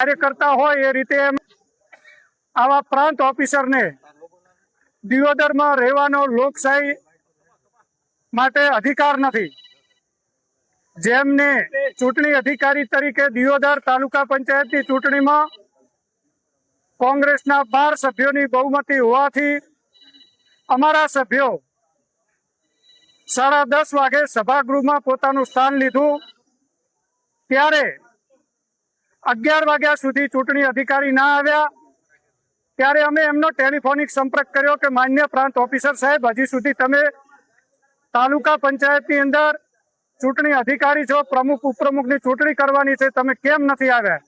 કાર્યકર્તા હોય એ રીતે આવા પ્રાંત ઓફિસરને દિયોદરમાં રહેવાનો લોકશાહી માટે અધિકાર નથી। જેમને ચૂંટણી અધિકારી તરીકે દિયોદર તાલુકા પંચાયતની ચૂંટણીમાં કોંગ્રેસના 12 સભ્યોની બહુમતી હોવાથી અમારા સભ્યો 10:30 વાગે સભાગૃહમાં પોતાનું સ્થાન લીધું। ત્યારે 11 વાગ્યા સુધી ચૂંટણી અધિકારી ના આવ્યા। ત્યારે અમે એમનો ટેલિફોનિક સંપર્ક કર્યો કે માન્ય પ્રાંત ઓફિસર સાહેબ, હજી સુધી તમે તાલુકા પંચાયતની અંદર ચૂંટણી અધિકારી છો, પ્રમુખ ઉપપ્રમુખની ચૂંટણી કરવાની છે, તમે કેમ નથી આવ્યા?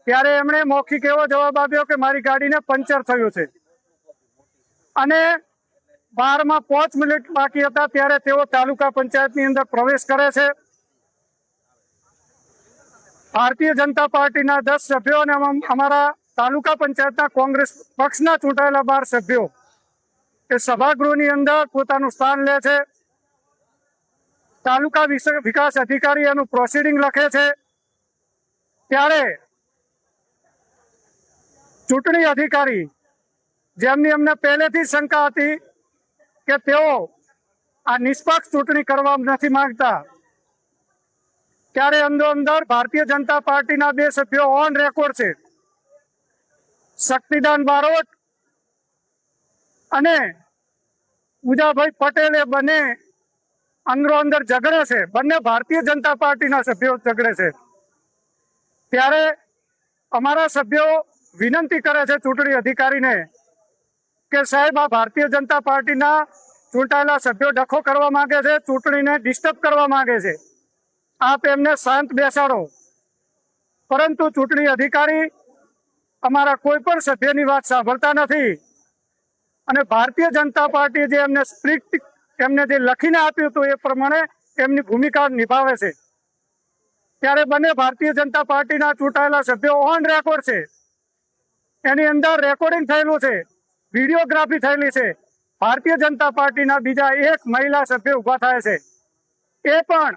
ત્યારે એમણે મૌખિક એવો જવાબ આપ્યો કે મારી ગાડીને પંચર થયું છે અને 12માં 5 મિનિટ બાકી હતા ત્યારે તેઓ તાલુકા પંચાયતની અંદર પ્રવેશ કરે છે। ભારતીય જનતા પાર્ટીના 10 સભ્યો અને અમારા તાલુકા પંચાયતના કોંગ્રેસ પક્ષના ચૂંટાયેલા 12 સભ્યો એ સભાગૃહની અંદર પોતાનું સ્થાન લે છે। તાલુકા વિકાસ અધિકારી એનું પ્રોસિડિંગ લખે છે। ત્યારે ચૂંટણી અધિકારી, જેમની અમને પહેલેથી શંકા હતી કે તેઓ આ નિષ્પક્ષ ચૂંટણી કરવા નથી માંગતા, ત્યારે અંદર ભારતીય જનતા પાર્ટીના 2 સભ્યો ઓન રેકોર્ડ છે, શક્તિદાન બારોટ અને ઉજાભાઈ પટેલ, એ બંને અંદર ઝઘડે છે। બંને ભારતીય જનતા પાર્ટીના સભ્યો ઝઘડે છે। ત્યારે અમારા સભ્યો વિનંતી કરે છે ચૂંટણી અધિકારીને કે સાહેબ, આ ભારતીય જનતા પાર્ટીના ચૂંટાયેલા સભ્યો ડખો કરવા માંગે છે, ચૂંટણીને ડિસ્ટર્બ કરવા માંગે છે, આપ એમને શાંત બેસાડો। પરંતુ ચૂંટણી અધિકારી અમારા કોઈ પણ સભ્યની વાત સાંભળતા નથી અને ભારતીય જનતા પાર્ટી જે એમને જે લખીને આપ્યું હતું એ પ્રમાણે એમની ભૂમિકા નિભાવે છે। ત્યારે બંને ભારતીય જનતા પાર્ટીના ચૂંટાયેલા સભ્યો ઓન રેકોર્ડ છે, એની અંદર રેકોર્ડિંગ થયેલું છે, વિડીયોગ્રાફી થયેલી છે। ભારતીય જનતા પાર્ટીના બીજા 1 મહિલા સભ્ય ઉભા થાય છે, એ પણ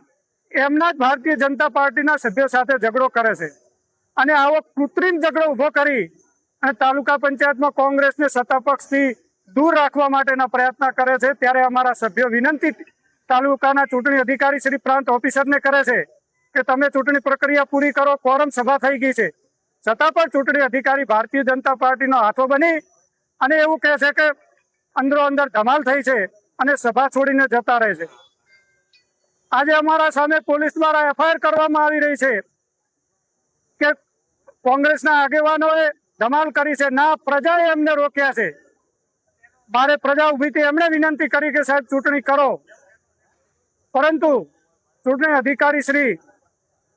એમના જ ભારતીય જનતા પાર્ટીના સભ્યો સાથે ઝઘડો કરે છે અને આવો કૃત્રિમ ઝઘડો ઉભો કરી અને તાલુકા પંચાયતમાં કોંગ્રેસને સત્તા પક્ષથી દૂર રાખવા માટેના પ્રયત્ન કરે છે। ત્યારે અમારા સભ્યો વિનંતી તાલુકાના ચૂંટણી અધિકારી શ્રી પ્રાંત ઓફિસરને કરે છે કે તમે ચૂંટણી પ્રક્રિયા પૂરી કરો, કોરમ સભા થઈ ગઈ છે, છતાં પણ ચૂંટણી અધિકારી ભારતીય જનતા પાર્ટીનો હાથો બની અને એવું કહે છે કે અંદર ધમાલ થઈ છે અને સભા છોડીને જતા રહે છે। આજે અમારા સામે પોલીસ દ્વારા FIR કરવામાં આવી રહી છે કે કોંગ્રેસના આગેવાનોએ ધમાલ કરી છે। ના, પ્રજાએ એમને રોક્યા છે। મારે પ્રજા ઉભી હતી, એમણે વિનંતી કરી કે સાહેબ ચૂંટણી કરો, પરંતુ ચૂંટણી અધિકારી શ્રી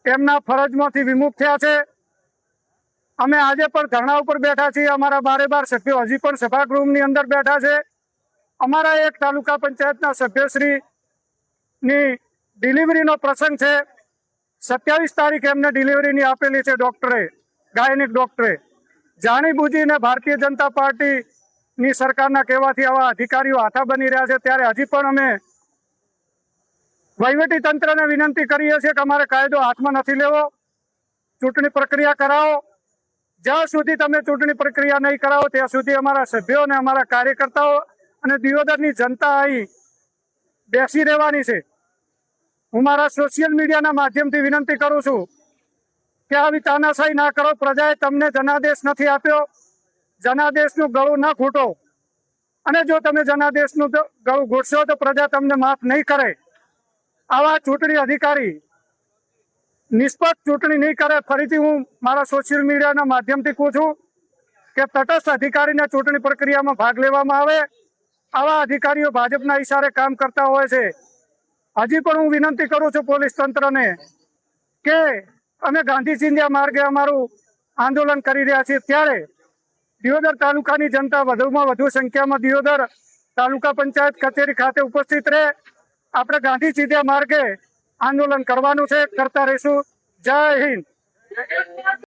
એમના ફરજમાંથી વિમુખ થયા છે। અમે આજે પણ ધરણા ઉપર બેઠા છીએ, અમારા 12 સભ્યો હજી પણ સભાગૃહની અંદર બેઠા છે। અમારા એક તાલુકા પંચાયતના સભ્યશ્રીની ડિલિવરીનો પ્રસંગ છે, 27 તારીખે એમને ડિલિવરીની આપેલી છે ડોક્ટરે, ગાયનિક ડોક્ટરે। જાણી બુજીને ભારતીય જનતા પાર્ટીની સરકારના કહેવાથી આવા અધિકારીઓ હાથા બની રહ્યા છે। ત્યારે હજી પણ અમે વહીવટી તંત્રને વિનંતી કરીએ છીએ કે અમારે કાયદો હાથમાં નથી લેવો, ચૂંટણી પ્રક્રિયા કરાવો। જ્યાં સુધી તમે ચૂંટણી પ્રક્રિયા નહીં કરાવો ત્યાં સુધી અમારા સભ્યો અને અમારા કાર્યકર્તાઓ અને દિયોદરની જનતા અહીં બેસી રહેવાની છે। હું મારા સોશિયલ મીડિયાના માધ્યમથી વિનંતી કરું છું કે આવી તાનાશાહી ના કરો। પ્રજાએ તમને જનાદેશ નથી આપ્યો, જનાદેશનું ગળું ન ઘૂંટો અને જો તમે જનાદેશનું ગળું ઘૂંટશો તો પ્રજા તમને માફ નહીં કરે। આવા ચૂંટણી અધિકારી નિષ્પક્ષ ચૂંટણી નહીં કરે। ફરીથી હું મારા સોશિયલ મીડિયાના માધ્યમથી કહું છું કે તટસ્થ અધિકારીને ચૂંટણી પ્રક્રિયામાં ભાગ લેવામાં આવે। આવા અધિકારીઓ ભાજપના ઈશારે કામ કરતા હોય છે। હજી પણ હું વિનંતી કરું છું પોલીસ તંત્રને કે અમે ગાંધી ચિંધ્યા માર્ગે અમારું આંદોલન કરી રહ્યા છીએ, ત્યારે દિયોદર તાલુકાની જનતા વધુમાં વધુ સંખ્યામાં દિયોદર તાલુકા પંચાયત કચેરી ખાતે ઉપસ્થિત રહે। આપણે ગાંધી ચિંધ્યા માર્ગે આંદોલન કરવાનું છે, કરતા રહીશું। જય હિન્દ।